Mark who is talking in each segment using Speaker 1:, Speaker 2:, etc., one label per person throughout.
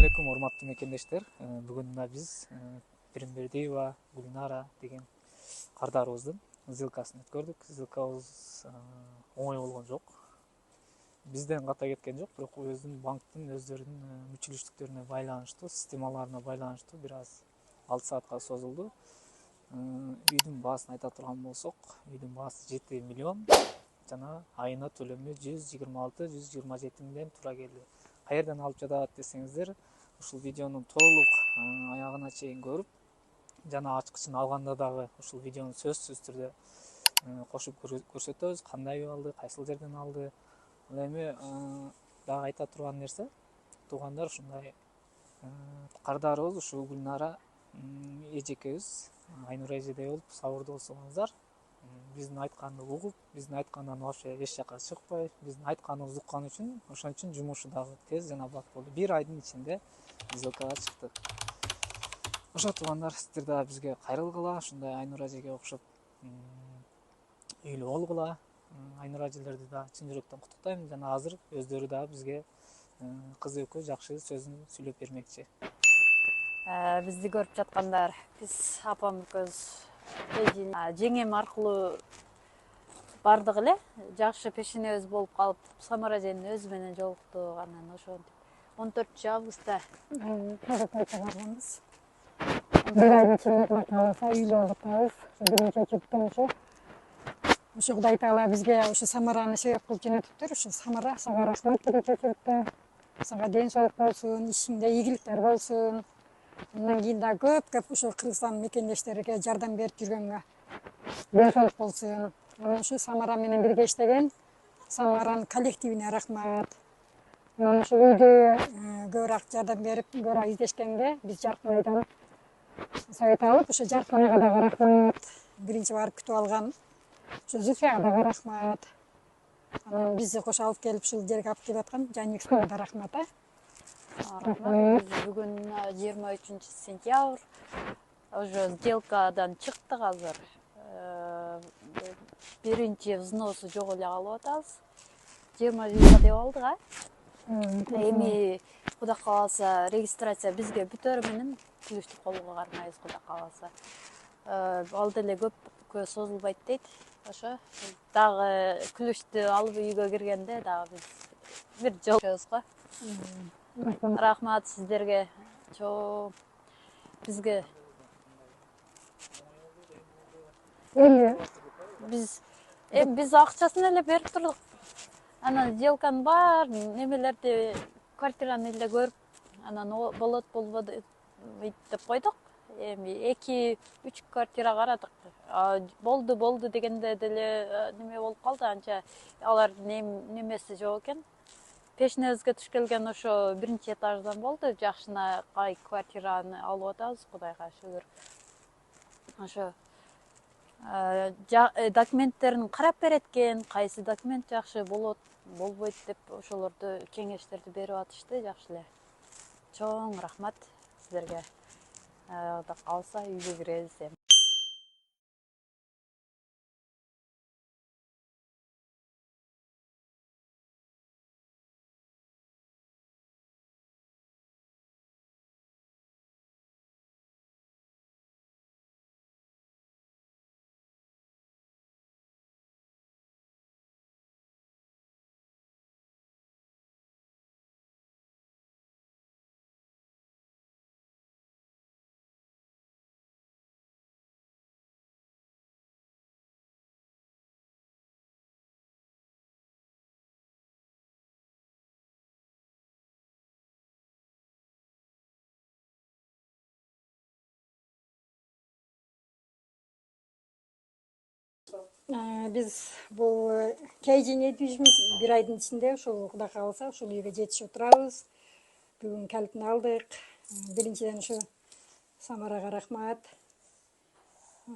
Speaker 1: алейкум, урматтуу мекендештер. Бүгүн мына биз Пиринбердиева Гүлнара деген кардарыбыздын ссылкасын өткөрдүк. Ссылкабыз оңой болгон жок. Бизден ката кеткен жок, бирок өзүнүн банктын өздөрүнүн мүчүлүштүктөрүнө байланыштуу, системаларына байланыштуу бир аз 6 саатка созулду. Үйдүн баасын айта турган болсок, үйдүн баасы 7 миллион жана айына төлөмү 126-127 миңден тура келди. Каерден алып жатат десеңиздер, ушул видеонун толук аягына чейин көрүп, жана ачкычын алганда дагы ушул видеону сөзсүз түрдө кошуп көрсөтөбүз, кандай үй алды, кайсыл жерден алды. Ал эми дагы айта турган нерсе, туугандар, ушундай кардарыбыз ушул Гүлнара эжекебиз, Айнура эжедей болуп сабырдуу болсоңуздар, биздин айтканды угуп, биздин айткандан вообще эч жака чыкпай, биздин айтканыбызды уккан үчүн, ошон үчүн жумушу дагы тез жана бат болду. Бир айдын ичинде ссылкага чыкты. Ошо туугандар, сиздер дагы бизге кайрылгыла, ушундай Айнура эжеге окшоп үйлүү болгула. Айнура эжелерди да чын жүрөктөн куттуктайм, жана азыр өздөрү дагы бизге кыз экөө жакшы сөзүн сүйлөп бермекчи.
Speaker 2: Бизди көрүп жаткандар, биз апам экөөбүз жеңем аркылуу бардык эле, жакшы пешенебиз болуп калып, Самара эженин өзү менен жолуктук. Анан ошентип 14-августта барганбыз. Бир айдын ичинде Кудай кааласа үйлүү болуп калабыз. Биринчи чыктым ошо Кудай таала бизге ошо Самараны себеп кылып жөнөтүптүр. Ошо Самара, сага рахмат биринчи очередте. Сага ден соолук болсун, ишиңде ийгиликтер болсун. Андан кийин да көп ошо Кыргызстан мекендештерге жардам берип жүргөнгө ден соолук болсун. Анан ушу Самара менен бирге иштеген Самаранын коллективине рахмат. Анан ушу үйдү көбүрөөк жардам берип, көбүрөөк издешкенге биз Жаркын айдан совет алып, ошо Жаркын айга дагы рахмат. Биринчи барып күтүп алган ошо Зульфияга дагы рахмат. Анан бизди кошо алып келип ушул жерге алып келип аткан Жанибековго да рахмат. Рахмат. Биз бүгүн 23-сентябрь уже сделкадан чыктык азыр. Биринчи взносу жок эле калып атабыз. 20 жылга деп алдык, Эми Кудай кааласа регистрация бизге бүтөрү менен күлүштү колго кармайбыз, Кудай кааласа. Ал деле көпкө созулбайт дейт. Ошо дагы күлүштү алып үйгө киргенде дагы биз бир жолугушабыз го. Рахмат сиздерге. Бизге биз акчасын эле берип турдук. Анан сделканын бар немелерди, квартираны эле көрүп, анан болот болбойт деп койдук. Эми 2-3 квартира карадык. Болду дегенде деле неме болуп калды, анча алар немеси жок экен. Пешинебизге туш келген ошо биринчи этаждан болду. Жакшынакай квартираны алып атабыз, Кудайга шүгүр. Ошо документтерин карап берет экен, кайсы документ жакшы болот, болбойт деп ошолорду кеңештерди берип атышты, жакшы эле. Чоң рахмат сиздерге. Кудай кааласа үйгө киребиз эми. Биз бул KG недвижимость бир айдын ичинде ушул Кудай кааласа ушул үйгө жетишип турабыз. Бүгүн калитин алдык. Биринчиден ушу Самарага рахмат.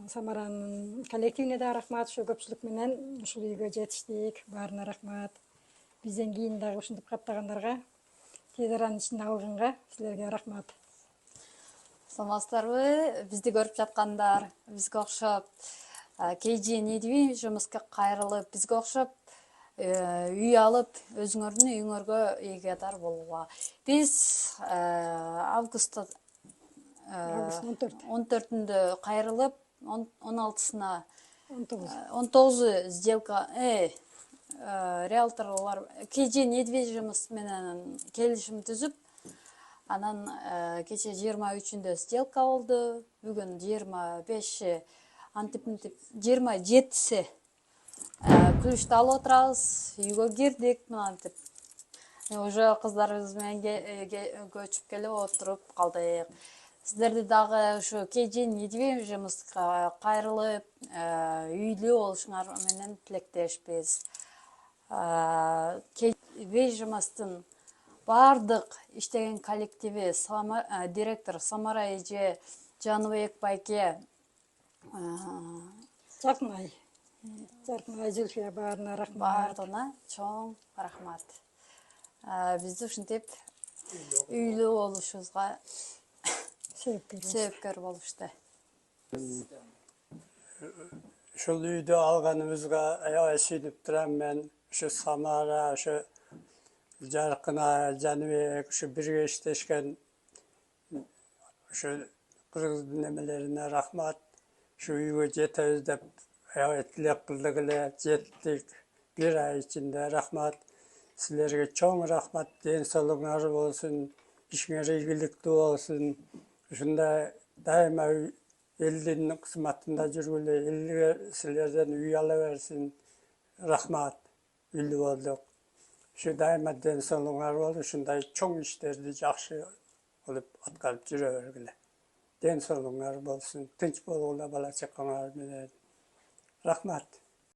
Speaker 2: Самаранын коллективине да рахмат. Ушу көпчүлүк менен ушул үйгө жетиштик. Баарына рахмат. Бизден кийин дагы ушинтип каттагандарга, тез аранын ичинде алганга силерге рахмат.
Speaker 3: Саламатсыздарбы, бизди көрүп жаткандар, бизге окшоп KG недвижимостьке кайрылып, бизге окшоп үй алып, өзүңөрдүн үйүңөргө эгедар болууга. Биз августта
Speaker 4: Августтун
Speaker 3: 14-ндө кайрылып, 16-сына
Speaker 4: 19.
Speaker 3: 19 сделка риэлторлор KG недвижимость менен келишим түзүп, анан кече 23-ндө сделка болду. Бүгүн 25-и антип 27-си күлүштү алып отурабыз. Үйгө кирдик мынантип. Уже кыздарыбыз менен көчүп келип отуруп калдык. Сиздерди дагы ушу KG недвижимостька кайрылып, үйлүү болушуңар менен тилектешпиз. Недвижимосттун бардык иштеген коллективи, директор Самара эже, Жаныбек байке,
Speaker 4: Жаркынай Зульфия баарына рахмат.
Speaker 3: баардыгына чоң рахмат. Бизди ушинтип үйлүү болушубузга себепкер болушту.
Speaker 5: Ушул үйдү алганыбызга аябай сүйүнүп турам мен. Ушу Самара, ушу Жаркынай, Жаныбек ушу бирге иштешкен ушу кыргыз немелерине рахмат. Ушу үйгө жетебиз деп аябай тилек кылдык эле, жеттик. Бир ай ичинде рахмат. Силерге чоң рахмат. Ден соолугуңар болсун, ишиңер ийгиликтүү болсун. Ушундай дайыма элдин кызматында жүргүлө, элге силерден үй ала берсин. Рахмат. Үйлүү болдук. Ушу дайыма ден соолугуңар болуп, ушундай чоң иштерди жакшы кылып аткарып жүрө бергиле. Ден соолугуңар болсун, тынч болгула бала чакаңар менен. Рахмат.